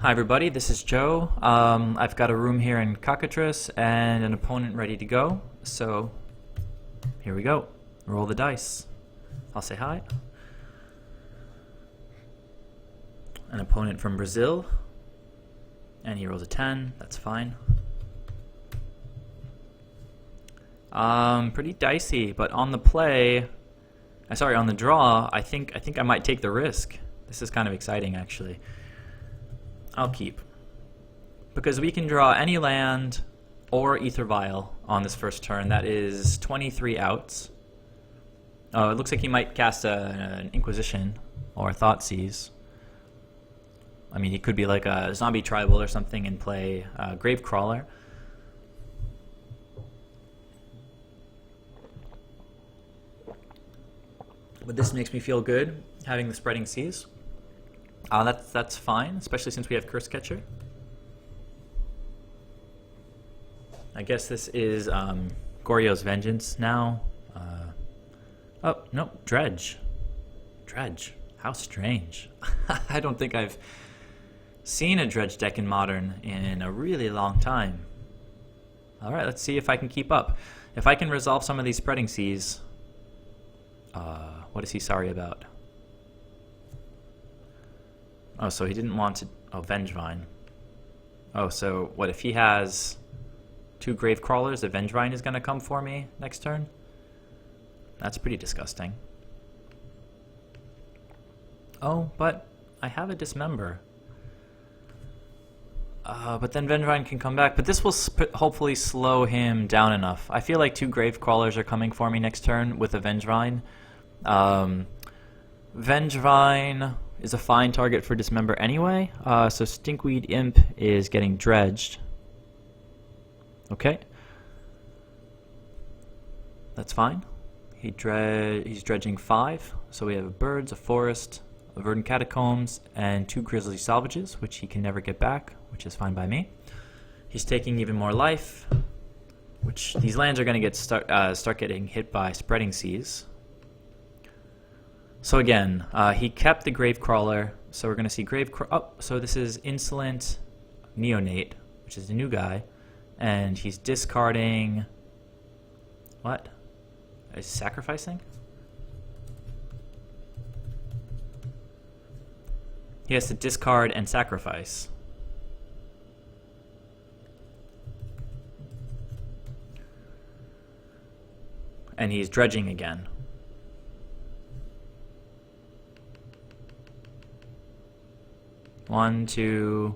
Hi everybody, this is Joe. I've got a room here in Cockatrice and an opponent ready to go. So here we go. Roll the dice. I'll say hi. An opponent from Brazil. And he rolls a 10. That's fine. Pretty dicey, but on the play, on the draw, I think I might take the risk. This is kind of exciting actually. I'll keep. Because we can draw any land or Ether Vial on this first turn. That is 23 outs. Oh, it looks like he might cast an Inquisition or Thoughtseize. I mean, he could be like a Zombie Tribal or something and play Gravecrawler. But this makes me feel good, having the Spreading Seas. That's fine, especially since we have Curse Catcher. I guess this is Goryo's Vengeance now. Oh, no, Dredge. Dredge. How strange. I don't think I've seen a Dredge deck in Modern in a really long time. Alright, let's see if I can keep up. If I can resolve some of these Spreading Seas... what is he sorry about? Oh, so he didn't want to... Oh, Vengevine. Oh, so what if he has 2 Gravecrawlers, the Vengevine is going to come for me next turn? That's pretty disgusting. Oh, but I have a Dismember. But then Vengevine can come back. But this will hopefully slow him down enough. I feel like 2 Gravecrawlers are coming for me next turn with a Vengevine. Vengevine is a fine target for Dismember anyway, so Stinkweed Imp is getting dredged. Okay. That's fine. He's dredging 5, so we have birds, a forest, a verdant catacombs, and 2 grisly salvages, which he can never get back, which is fine by me. He's taking even more life, which these lands are going to start getting hit by Spreading Seas. So again, he kept the Gravecrawler, so we're going to see oh, so this is Insolent Neonate, which is the new guy, and he's discarding... What? Is he sacrificing? He has to discard and sacrifice. And he's dredging again. One, 2,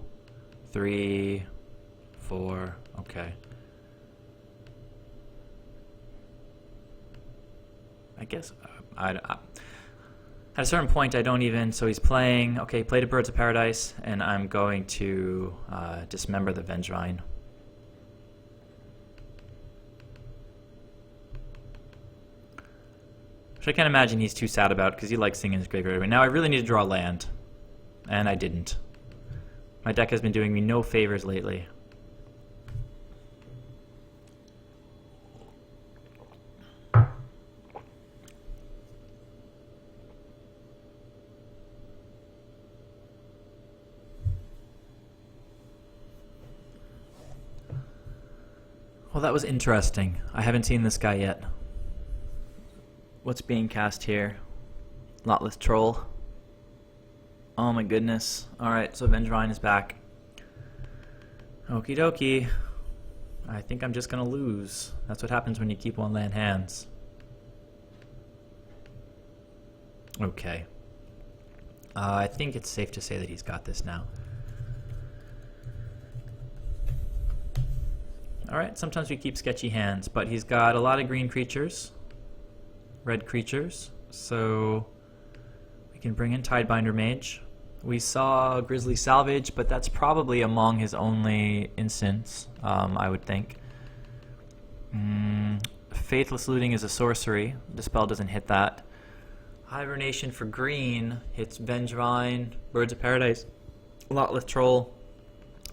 3, 4. Okay. I guess at a certain point I don't even. So he's playing. Okay, played a Birds of Paradise, and I'm going to dismember the Vengevine. Which I can't imagine he's too sad about because he likes seeing in his graveyard. Now I really need to draw land. And I didn't. My deck has been doing me no favors lately. Well, that was interesting. I haven't seen this guy yet. What's being cast here? Lotless Troll. Oh my goodness. Alright, so Vengevine is back. Okie dokie. I think I'm just gonna lose. That's what happens when you keep 1 land hands. Okay. I think it's safe to say that he's got this now. Alright, sometimes we keep sketchy hands, but he's got a lot of green creatures. Red creatures. So... can bring in Tidebinder Mage. We saw Grisly Salvage, but that's probably among his only instants, I would think. Faithless Looting is a sorcery. The spell doesn't hit that. Hibernation for green hits Vengevine, Birds of Paradise, Lotless Troll.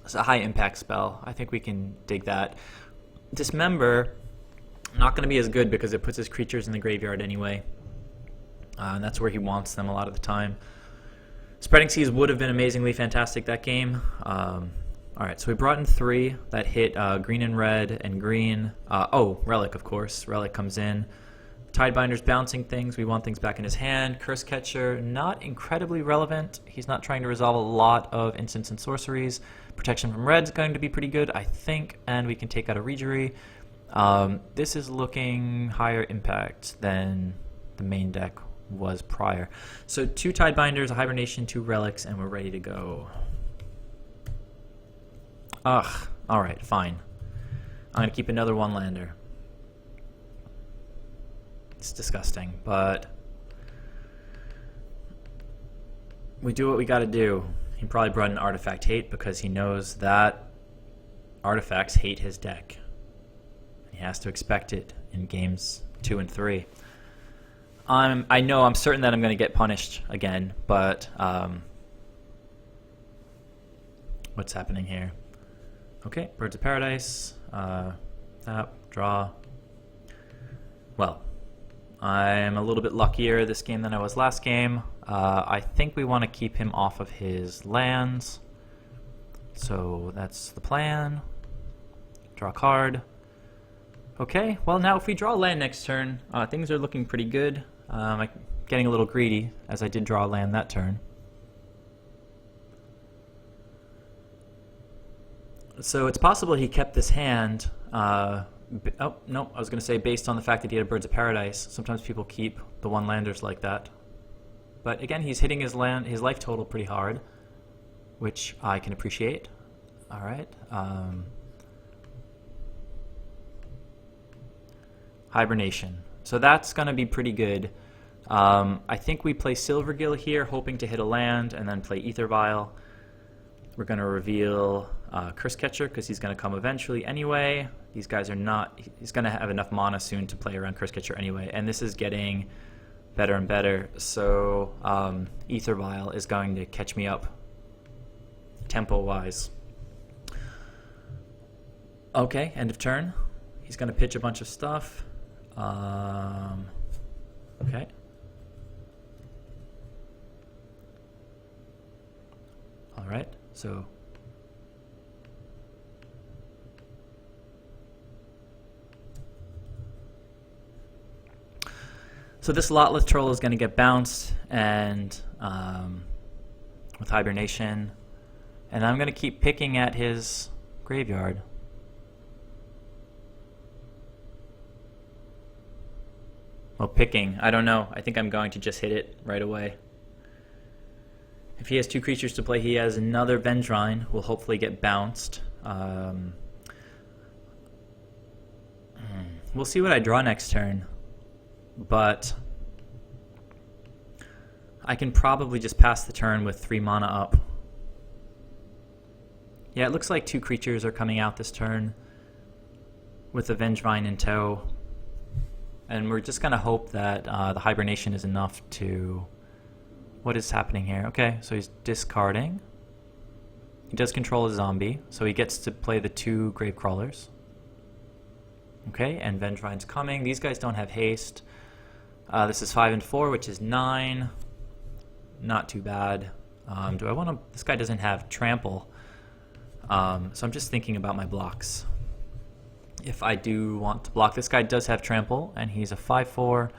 It's a high impact spell. I think we can dig that. Dismember, not going to be as good because it puts his creatures in the graveyard anyway. And that's where he wants them a lot of the time. Spreading Seas would have been amazingly fantastic that game. Alright, so we brought in 3 that hit green and red and green. Oh, Relic, of course. Relic comes in. Tidebinder's bouncing things. We want things back in his hand. Curse Catcher, not incredibly relevant. He's not trying to resolve a lot of instants and sorceries. Protection from red's going to be pretty good, I think, and we can take out a Regery. This is looking higher impact than the main deck was prior. So 2 Tidebinders, a Hibernation, 2 Relics, and we're ready to go. Ugh, alright, fine. I'm going to keep another 1-lander. It's disgusting, but we do what we got to do. He probably brought an Artifact Hate because he knows that artifacts hate his deck. He has to expect it in games 2 and 3. I'm certain that I'm going to get punished again, but what's happening here? Okay, Birds of Paradise. Tap, draw. Well, I'm a little bit luckier this game than I was last game. I think we want to keep him off of his lands. So that's the plan. Draw a card. Okay, well now if we draw a land next turn, things are looking pretty good. I'm getting a little greedy, as I did draw a land that turn. So it's possible he kept this hand. Oh, no, I was going to say based on the fact that he had Birds of Paradise. Sometimes people keep the 1-landers like that. But again, he's hitting his life total pretty hard, which I can appreciate. All right. Hibernation. So that's going to be pretty good. I think we play Silvergill here, hoping to hit a land, and then play Ether Vial. We're going to reveal Curse Catcher because he's going to come eventually anyway. These guys are not... He's going to have enough mana soon to play around Curse Catcher anyway, and this is getting better and better. So Ether Vial is going to catch me up tempo-wise. Okay, end of turn. He's going to pitch a bunch of stuff. Okay. All right, so this Lotless Troll is going to get bounced, and with Hibernation, and I'm going to keep picking at his graveyard. Well, picking, I don't know. I think I'm going to just hit it right away. If he has 2 creatures to play, he has another Vengevine, will hopefully get bounced. We'll see what I draw next turn, but I can probably just pass the turn with 3 mana up. Yeah, it looks like 2 creatures are coming out this turn with the Vengevine in tow. And we're just going to hope that the Hibernation is enough to... What is happening here? Okay, so he's discarding. He does control a zombie, so he gets to play the 2 Gravecrawlers. Okay, and Vengevine's coming. These guys don't have haste. This is 5 and 4, which is 9. Not too bad. Do I want to... This guy doesn't have trample. So I'm just thinking about my blocks. If I do want to block, this guy does have trample, and he's a 5/4.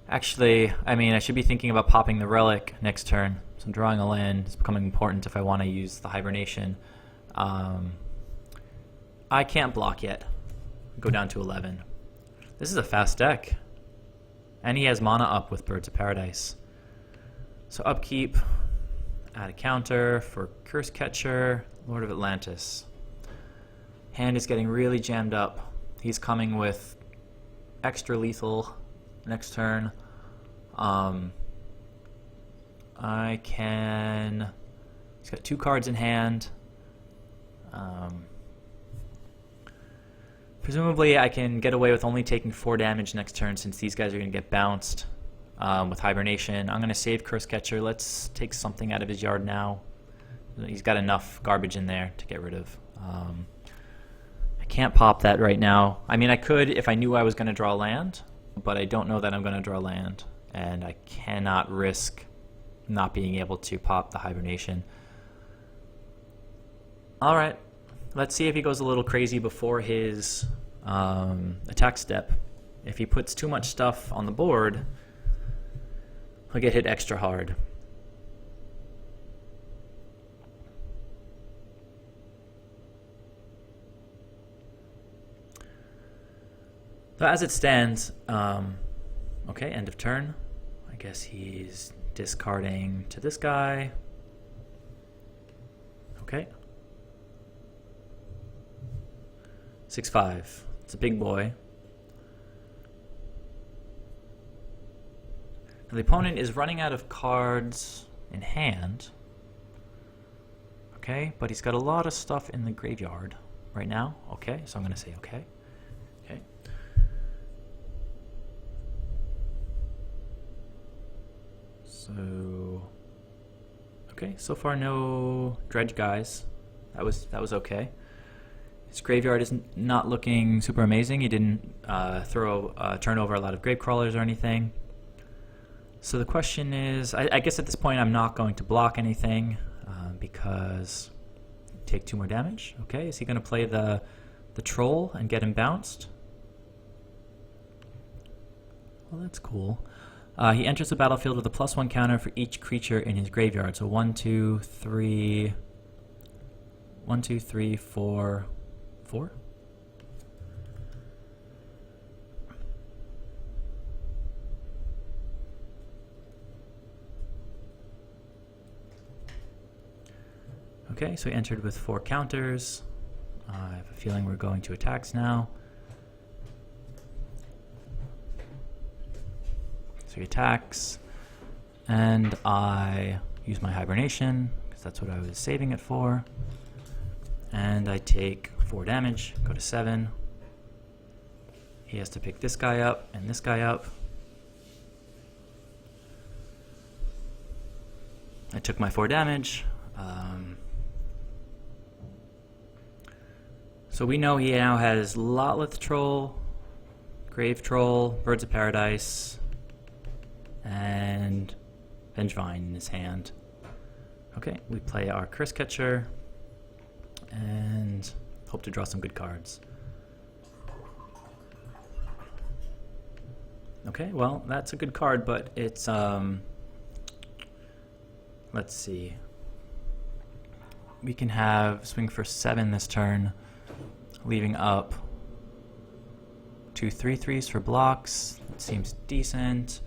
Actually, I mean, I should be thinking about popping the Relic next turn. So drawing a land is becoming important if I want to use the Hibernation. I can't block yet. Go down to 11. This is a fast deck. And he has mana up with Birds of Paradise. So upkeep, add a counter for Curse Catcher, Lord of Atlantis. Hand is getting really jammed up. He's coming with extra lethal next turn. I can... He's got 2 cards in hand. Presumably I can get away with only taking 4 damage next turn since these guys are going to get bounced with Hibernation. I'm going to save Curse Catcher. Let's take something out of his yard now. He's got enough garbage in there to get rid of. I can't pop that right now. I mean, I could if I knew I was going to draw land, but I don't know that I'm going to draw land. and I cannot risk not being able to pop the hibernation. Alright, let's see if he goes a little crazy before his attack step. If he puts too much stuff on the board, he'll get hit extra hard. So as it stands, okay, end of turn. I guess he's discarding to this guy. Okay. 6/5. It's a big boy. Now the opponent is running out of cards in hand. Okay, but he's got a lot of stuff in the graveyard right now. Okay, so I'm going to say okay. Okay. So, okay, so far no Dredge guys. That was okay. His graveyard is not looking super amazing. He didn't turn over a lot of Gravecrawlers or anything. So the question is, I guess at this point I'm not going to block anything because take 2 more damage. Okay, is he going to play the troll and get him bounced? Well, that's cool. He enters the battlefield with a +1 counter for each creature in his graveyard. So 1, 2, 3, 4. 4? Okay, so he entered with 4 counters. I have a feeling we're going to attacks now. So he attacks, and I use my hibernation, because that's what I was saving it for. And I take 4 damage, go to 7. He has to pick this guy up and this guy up. I took my 4 damage. So we know he now has Lotleth Troll, Grave Troll, Birds of Paradise, and Vengevine in his hand. Okay, we play our Curse Catcher and hope to draw some good cards. Okay, well, that's a good card, but it's, let's see. We can have swing for 7 this turn, leaving up 2 3/3s for blocks. That seems decent.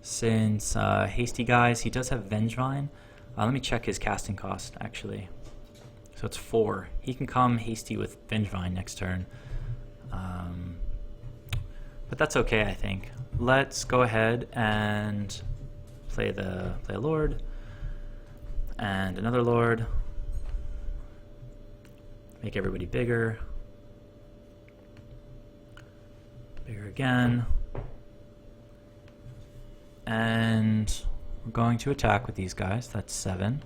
Since Hasty Guys, he does have Vengevine. Let me check his casting cost, actually. So it's 4. He can come Hasty with Vengevine next turn. But that's okay, I think. Let's go ahead and play a Lord. And another Lord. Make everybody bigger. Bigger again. And we're going to attack with these guys. That's 7.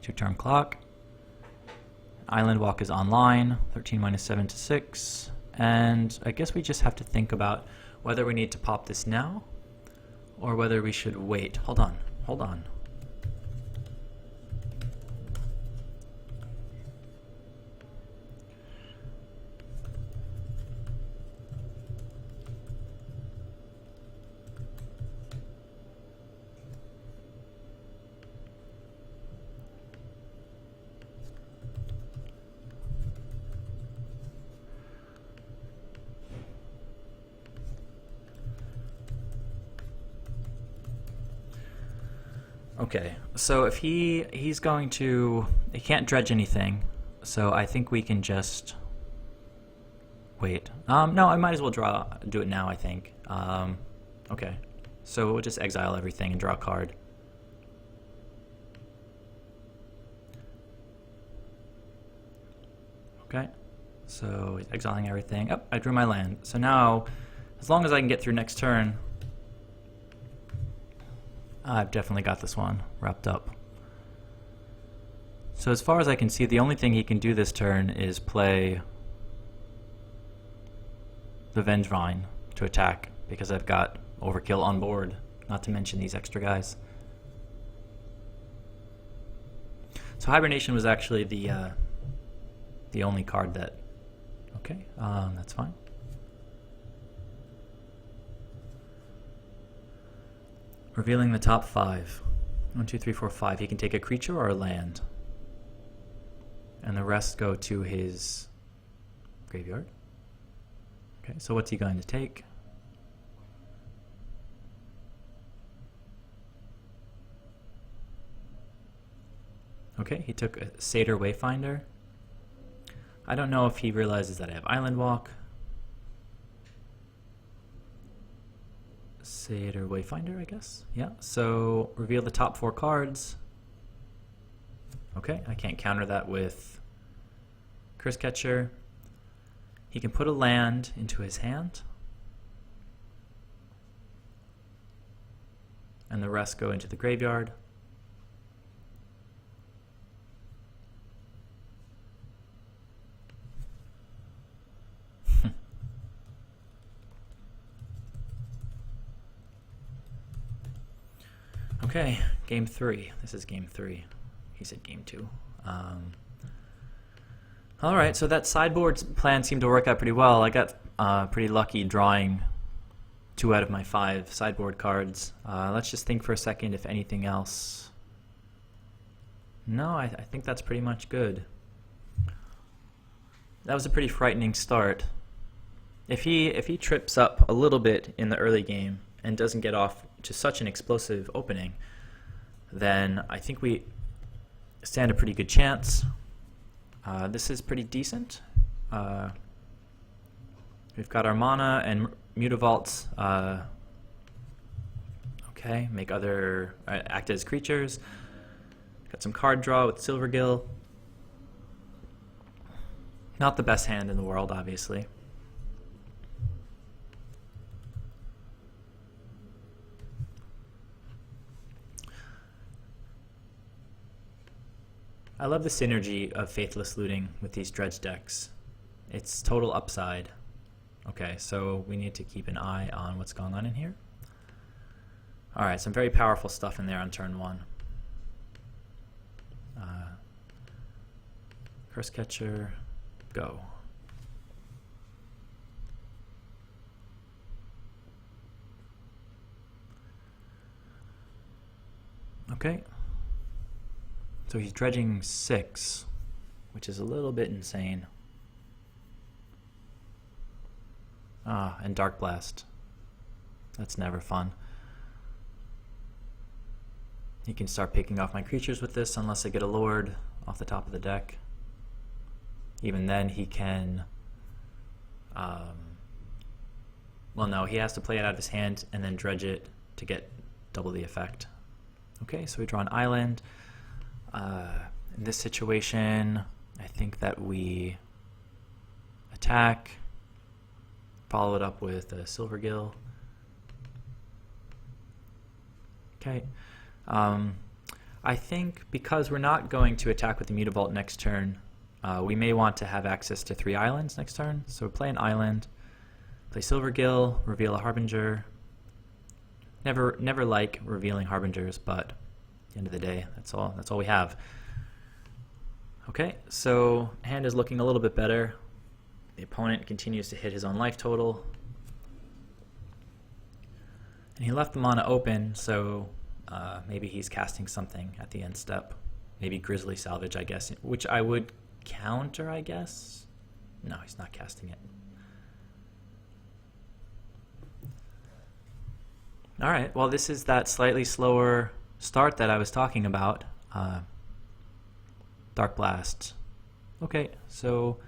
2-turn clock. Island Walk is online. 13 minus 7 to 6. And I guess we just have to think about whether we need to pop this now or whether we should wait. Hold on. Hold on. Okay, so if he's going to, he can't dredge anything, so I think we can just wait. No, I might as well do it now, I think. Okay, so we'll just exile everything and draw a card. Okay, so he's exiling everything. Oh, I drew my land. So now, as long as I can get through next turn, I've definitely got this one wrapped up. So as far as I can see, the only thing he can do this turn is play the Vengevine to attack, because I've got Overkill on board not to mention these extra guys. So Hibernation was actually the only card that... Okay, that's fine. Revealing the top 5. 1, 2, 3, 4, 5. He can take a creature or a land. And the rest go to his graveyard. Okay, so what's he going to take? Okay, he took a Satyr Wayfinder. I don't know if he realizes that I have Island Walk. Satyr Wayfinder, I guess. Yeah, so reveal the top 4 cards. Okay, I can't counter that with Curse Catcher. He can put a land into his hand. And the rest go into the graveyard. Okay, game 3. This is game 3. He said game 2. Alright, so that sideboard plan seemed to work out pretty well. I got pretty lucky drawing 2 out of my 5 sideboard cards. Let's just think for a second if anything else. No, I think that's pretty much good. That was a pretty frightening start. If he trips up a little bit in the early game and doesn't get off to such an explosive opening, then I think we stand a pretty good chance. This is pretty decent. We've got our mana and Mutavaults. Okay, make other act as creatures. Got some card draw with Silvergill. Not the best hand in the world, obviously. I love the synergy of Faithless Looting with these Dredge decks. It's total upside. Okay, so we need to keep an eye on what's going on in here. Alright, some very powerful stuff in there on turn 1. Curse Catcher, go. Okay. So he's dredging 6, which is a little bit insane. And Dark Blast. That's never fun. He can start picking off my creatures with this unless I get a Lord off the top of the deck. Even then he can... well, no, he has to play it out of his hand and then dredge it to get double the effect. Okay, so we draw an island. In this situation, I think that we attack, follow it up with a Silvergill. Okay. I think because we're not going to attack with the Mutavault next turn, we may want to have access to 3 islands next turn. So play an island, play Silvergill, reveal a Harbinger. Never like revealing Harbingers, but at the end of the day, that's all we have. Okay, so hand is looking a little bit better. The opponent continues to hit his own life total. And he left the mana open, so maybe he's casting something at the end step. Maybe Grizzly Salvage, I guess, which I would counter, I guess. No, he's not casting it. Alright, well this is that slightly slower start that I was talking about. Dark Blast. Okay, so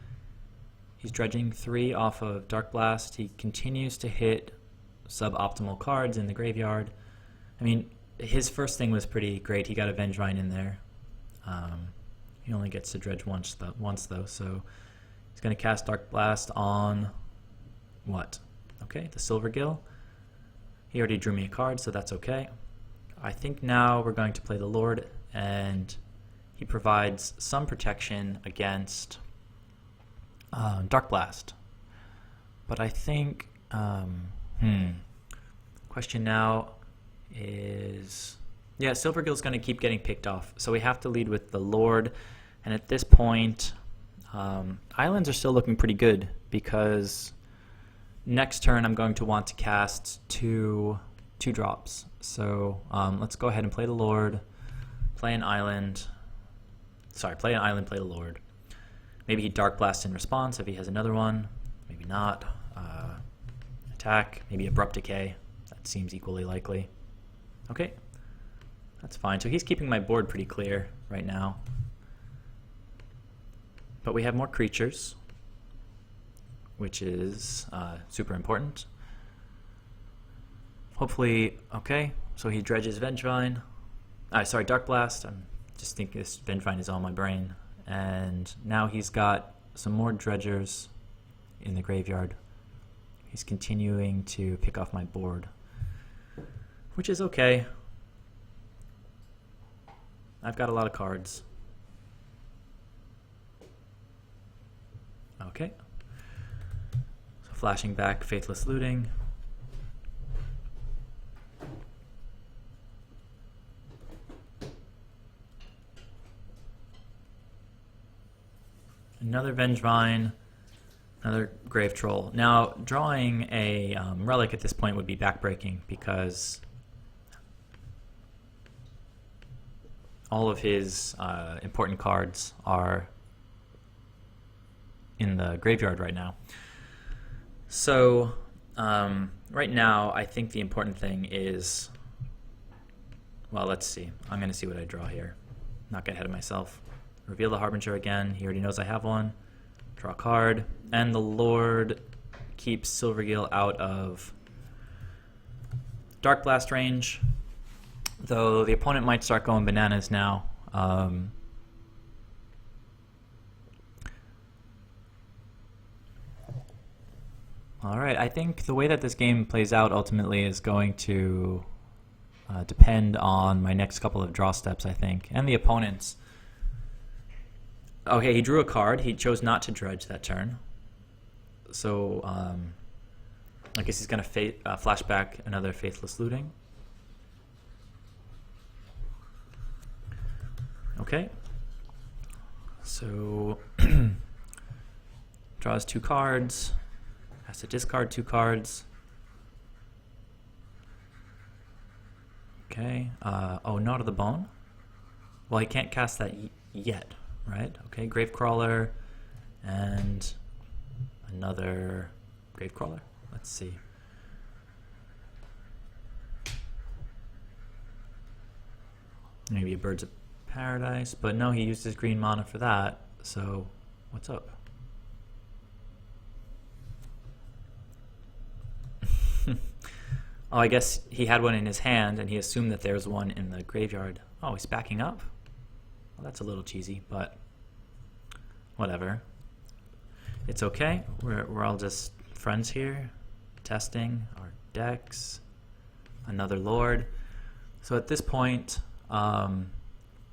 he's dredging 3 off of Dark Blast. He continues to hit suboptimal cards in the graveyard. I mean, his first thing was pretty great. He got a Vengevine in there. He only gets to dredge once though, so he's going to cast Dark Blast on what? Okay, the Silvergill. He already drew me a card, so that's okay. I think now we're going to play the Lord, and he provides some protection against Dark Blast. But I think, question now, is... Yeah, Silvergill's going to keep getting picked off. So we have to lead with the Lord. And at this point, islands are still looking pretty good because next turn I'm going to want to cast two drops. So let's go ahead and play the Lord, play an island. Sorry, play an island, play the Lord. Maybe he Dark Blast in response if he has another one. Maybe not. Attack, maybe Abrupt Decay. That seems equally likely. Okay, that's fine. So he's keeping my board pretty clear right now. But we have more creatures, which is super important. Hopefully, okay, so he dredges Vengevine. Sorry, Dark Blast. I'm just thinking this Vengevine is on my brain. And now he's got some more dredgers in the graveyard. He's continuing to pick off my board, which is okay. I've got a lot of cards. Okay. So flashing back Faithless Looting. Another Vengevine, another Grave Troll. Now, drawing a relic at this point would be backbreaking because all of his important cards are in the graveyard right now. So, right now, I think the important thing is, well, let's see. I'm going to see what I draw here. Not get ahead of myself. Reveal the Harbinger again. He already knows I have one. Draw a card. And the Lord keeps Silvergill out of Dark Blast range. Though the opponent might start going bananas now. Alright, I think the way that this game plays out ultimately is going to depend on my next couple of draw steps, I think, and the opponent's. Okay, he drew a card. He chose not to dredge that turn. So, I guess he's going to flash back another Faithless Looting. Okay. So, draws 2 cards. Has to discard 2 cards. Okay. Oh, Knot of the Bone? Well, he can't cast that yet. Right, okay, Gravecrawler and another Gravecrawler. Let's see. Maybe a Birds of Paradise, but no, he used his green mana for that, so what's up? Oh, I guess he had one in his hand and he assumed that there's one in the graveyard. Oh, he's backing up? Well, that's a little cheesy, but whatever. It's okay. We're all just friends here, testing our decks. Another Lord. So at this point,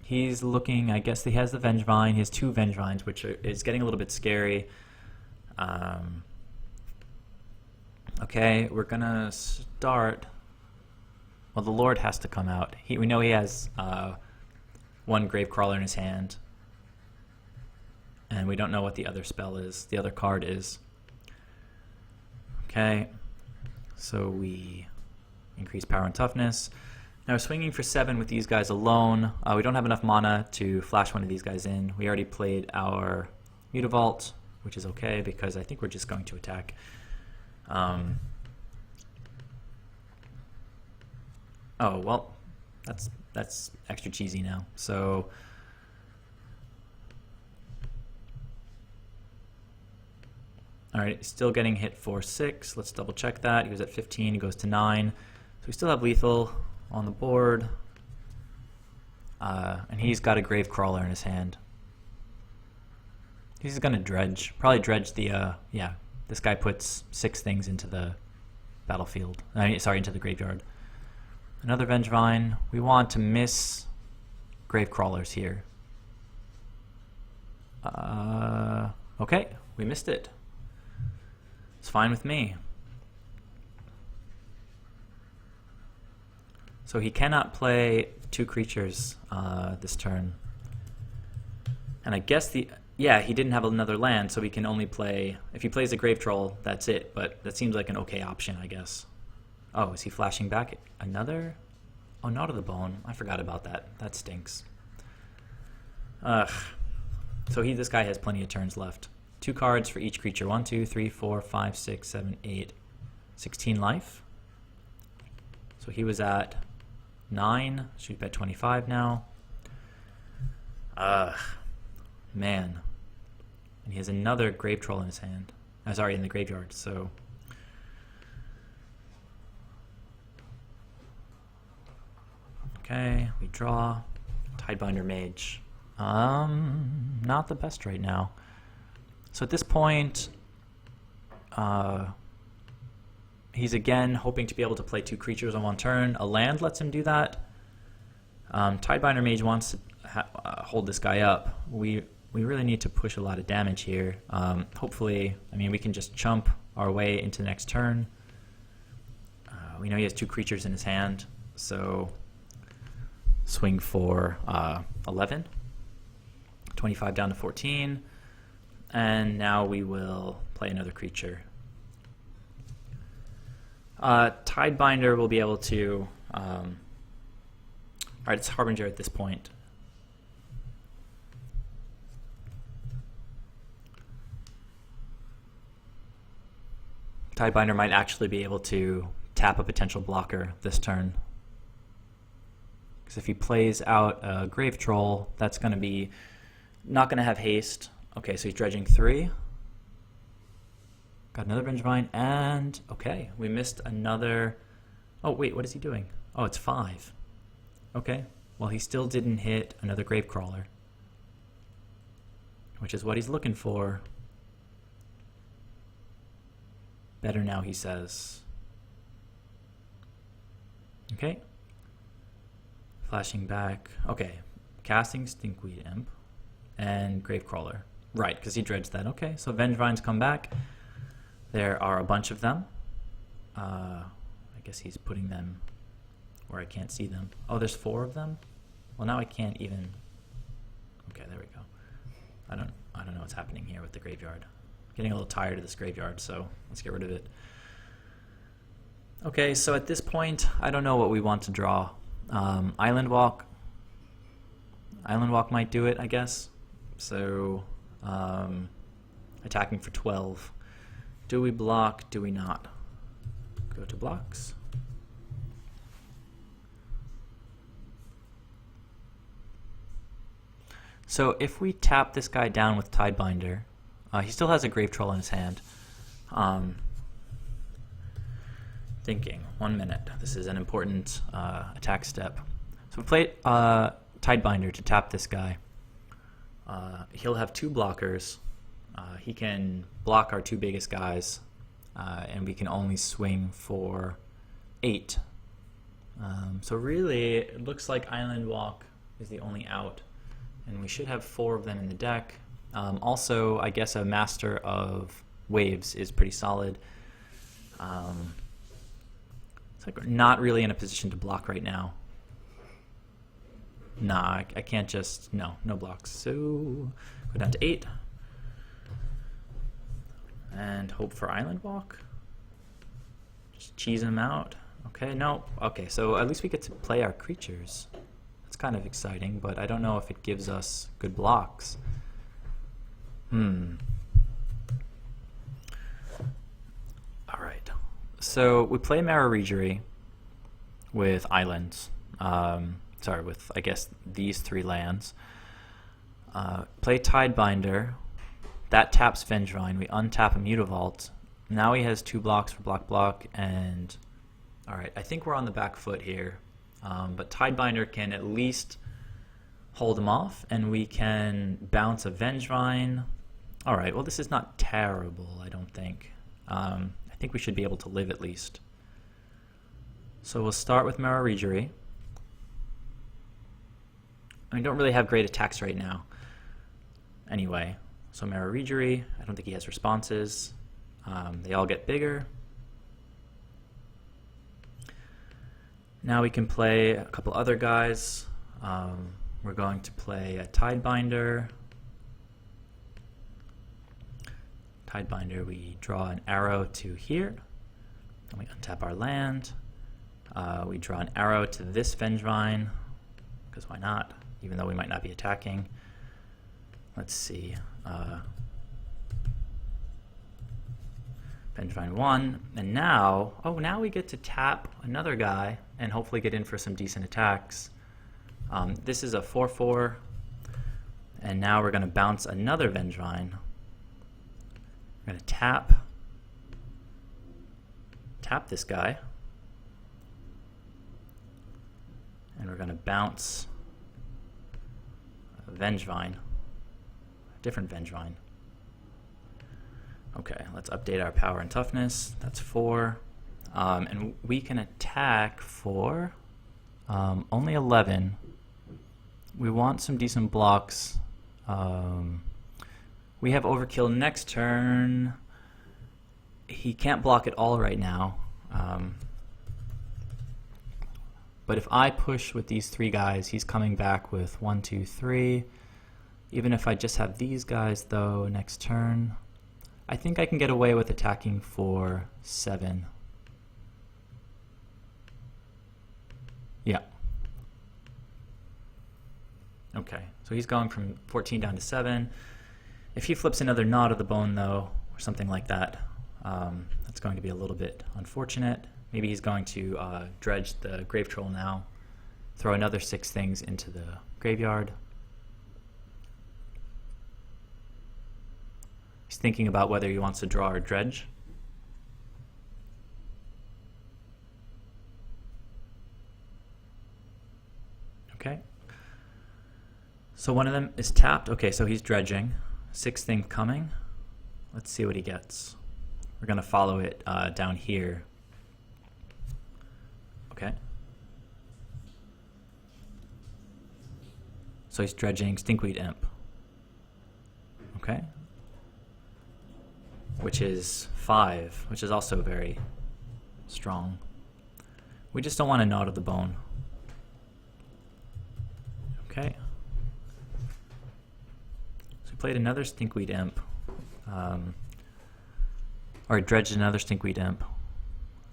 he's looking. I guess he has the Vengevine. He has 2 Vengevines, which is getting a little bit scary. Okay, we're gonna start. Well, the Lord has to come out. We know he has. 1 Gravecrawler in his hand. And we don't know what the other spell is, the other card is. Okay, so we increase power and toughness. Now we're swinging for 7 with these guys alone. We don't have enough mana to flash one of these guys in. We already played our Mutavault, which is okay because I think we're just going to attack. Oh, well, that's extra cheesy now. So all right, still getting hit for 6. Let's double check that. He was at 15, he goes to 9. So we still have lethal on the board. And he's got a Gravecrawler in his hand. He's gonna dredge. Probably dredge the yeah. This guy puts 6 things into the battlefield. Sorry, into the graveyard. Another Vengevine. We want to miss Gravecrawlers here. Okay, we missed it. It's fine with me. So he cannot play 2 creatures this turn. And I guess yeah, he didn't have another land, so he can only play, if he plays a Grave Troll, that's it. But that seems like an okay option, I guess. Oh, is he flashing back another? Oh, Not of the Bone. I forgot about that. That stinks. Ugh. So this guy has plenty of turns left. 2 cards for each creature. 1, 2, 3, 4, 5, 6, 7, 8, 16 life. So he was at 9. Should be at 25 now. Man. And he has another Grave Troll in his hand. Sorry, in the graveyard. So okay, we draw. Tidebinder Mage. Not the best right now. So at this point, he's again hoping to be able to play 2 creatures on 1 turn. A land lets him do that. Tidebinder Mage wants to hold this guy up. We really need to push a lot of damage here. Hopefully, I mean, we can just chump our way into the next turn. We know he has 2 creatures in his hand, so swing for 11. 25 down to 14. And now we will play another creature. Tidebinder will be able to... Alright, it's Harbinger at this point. Tidebinder might actually be able to tap a potential blocker this turn. Because if he plays out a Grave Troll, that's going to be not going to have haste. Okay, so he's dredging 3. Got another Vengevine, and okay, we missed another... Oh, wait, what is he doing? Oh, it's 5. Okay, well, he still didn't hit another Gravecrawler, which is what he's looking for. Better now, he says. Okay. Flashing back. Okay, casting Stinkweed Imp and Gravecrawler. Right, because he dredged that. Okay, so Vengevines come back. There are a bunch of them. I guess he's putting them where I can't see them. Oh, there's 4 of them? Well, now I can't even... Okay, there we go. I don't know what's happening here with the graveyard. Getting a little tired of this graveyard, so let's get rid of it. Okay, so at this point, I don't know what we want to draw. Island Walk. Island Walk might do it, I guess. So, attacking for 12. Do we block? Do we not? Go to blocks. So if we tap this guy down with Tidebinder, he still has a Grave Troll in his hand. Thinking, 1 minute. This is an important attack step. So we play Tidebinder to tap this guy. He'll have 2 blockers. He can block our 2 biggest guys, and we can only swing for 8. So really, it looks like Island Walk is the only out, and we should have 4 of them in the deck. Also, I guess a Master of Waves is pretty solid. It's like we're not really in a position to block right now. Nah, I can't just... No blocks. So, go down to 8. And hope for Island Walk. Just cheese them out. Okay, no. Okay, so at least we get to play our creatures. That's kind of exciting, but I don't know if it gives us good blocks. Alright. So we play Mararegery with islands. Sorry, with, I guess, these 3 lands. Play Tidebinder. That taps Vengevine. We untap a Mutavault. Now he has 2 blocks for block, and... Alright, I think we're on the back foot here. But Tidebinder can at least hold him off, and we can bounce a Vengevine. Alright, well, this is not terrible, I don't think. I think we should be able to live at least. So we'll start with Mararegery. I don't really have great attacks right now. Anyway, so Mararegery, I don't think he has responses. They all get bigger. Now we can play a couple other guys. We're going to play a Tidebinder. Tidebinder, we draw an arrow to here, and we untap our land. We draw an arrow to this Vengevine, because why not, even though we might not be attacking. Let's see. Vengevine 1, and now, now we get to tap another guy and hopefully get in for some decent attacks. This is a 4/4, and now we're going to bounce another Vengevine. We're going to tap this guy, and we're going to bounce a Vengevine, a different Vengevine. Okay, let's update our power and toughness. That's 4. And we can attack for only 11. We want some decent blocks. We have overkill next turn. He can't block at all right now. But if I push with these 3 guys, he's coming back with 1, 2, 3. Even if I just have these guys, though, next turn, I think I can get away with attacking for 7. Yeah. Okay, so he's going from 14 down to 7. If he flips another Gnaw to the Bone, though, or something like that, that's going to be a little bit unfortunate. Maybe he's going to dredge the Gravecrawler now, throw another 6 things into the graveyard. He's thinking about whether he wants to draw or dredge. Okay. So one of them is tapped. Okay, so he's dredging. 6 thing coming. Let's see what he gets. We're going to follow it down here. Okay. So he's dredging Stinkweed Imp. Okay. Which is 5, which is also very strong. We just don't want to Gnaw to the Bone. Okay. So we played another Stinkweed Imp. Or dredged another Stinkweed Imp.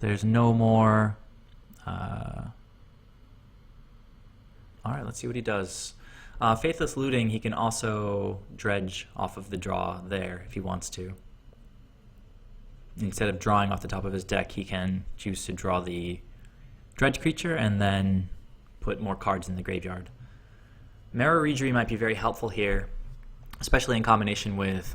There's no more. Alright, let's see what he does. Faithless Looting, he can also dredge off of the draw there if he wants to. Instead of drawing off the top of his deck, he can choose to draw the dredge creature and then put more cards in the graveyard. Mirror Regery might be very helpful here, especially in combination with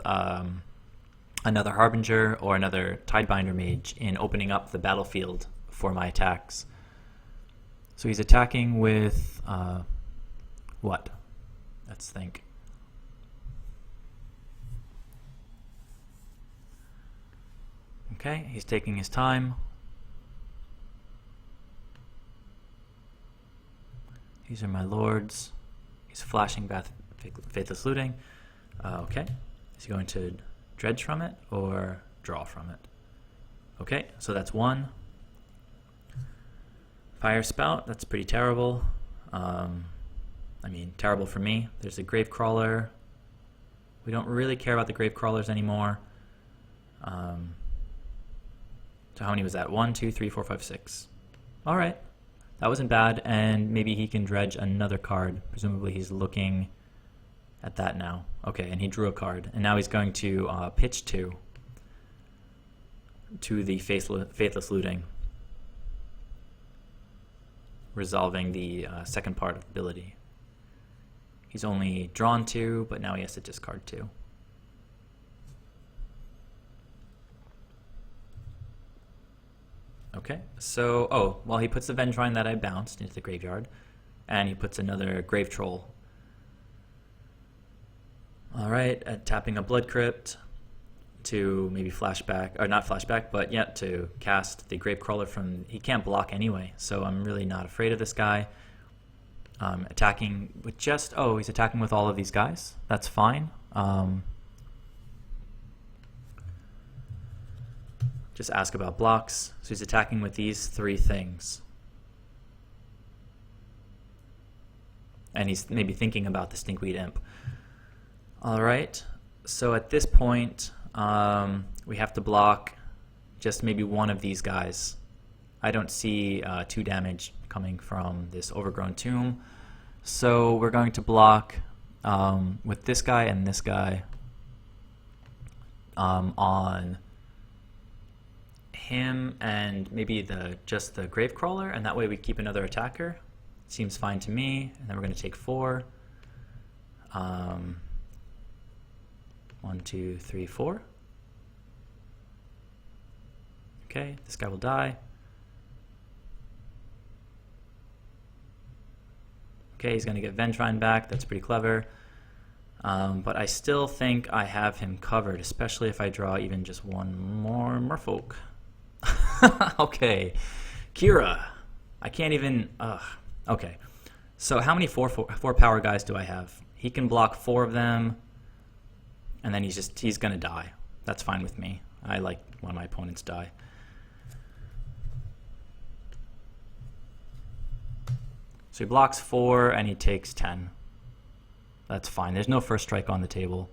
another Harbinger or another Tidebinder Mage in opening up the battlefield for my attacks. So he's attacking with what? Let's think. Okay, he's taking his time. These are my lords. He's flashing back Faithless Looting. Okay, is he going to dredge from it or draw from it? Okay, so that's 1. Fire Spout, that's pretty terrible. I mean, terrible for me. There's a Gravecrawler. We don't really care about the Gravecrawlers anymore. So how many was that? 1, 2, 3, 4, 5, 6. All right, that wasn't bad, and maybe he can dredge another card. Presumably he's looking at that now. Okay, and he drew a card, and now he's going to pitch 2 to the Faithless Looting, resolving the second part of the ability. He's only drawn 2, but now he has to discard 2. Okay, so, well, he puts the Vengevine that I bounced into the graveyard, and he puts another Grave Troll. Alright, tapping a Blood Crypt to maybe flashback, or not flashback, but yeah, to cast the Gravecrawler from, he can't block anyway, so I'm really not afraid of this guy. Attacking with just, he's attacking with all of these guys. That's fine. Just ask about blocks. So he's attacking with these 3 things. and he's maybe thinking about the Stinkweed Imp. Alright, so at this point we have to block just maybe one of these guys. I don't see 2 damage coming from this Overgrown Tomb, so we're going to block with this guy and this guy on him and maybe just the Gravecrawler, and that way we keep another attacker. Seems fine to me. And then we're going to take 4. 1, 2, 3, 4. Okay, this guy will die. Okay, he's going to get Vengevine back. That's pretty clever. But I still think I have him covered, especially if I draw even just one more Merfolk. Okay, Kira. I can't even... Okay, so how many 4 power guys do I have? He can block 4 of them, and then he's going to die. That's fine with me. I like when my opponents die. So he blocks 4 and he takes 10. That's fine. There's no first strike on the table.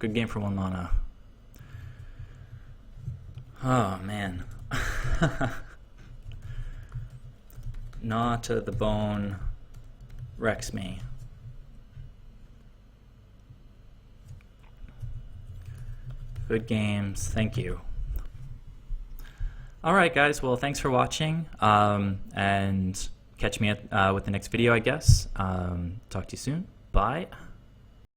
Good game for 1 mana. Oh man. Gnaw to the bone wrecks me. Good games, thank you. Alright guys, well thanks for watching, and catch me with the next video I guess. Talk to you soon, bye.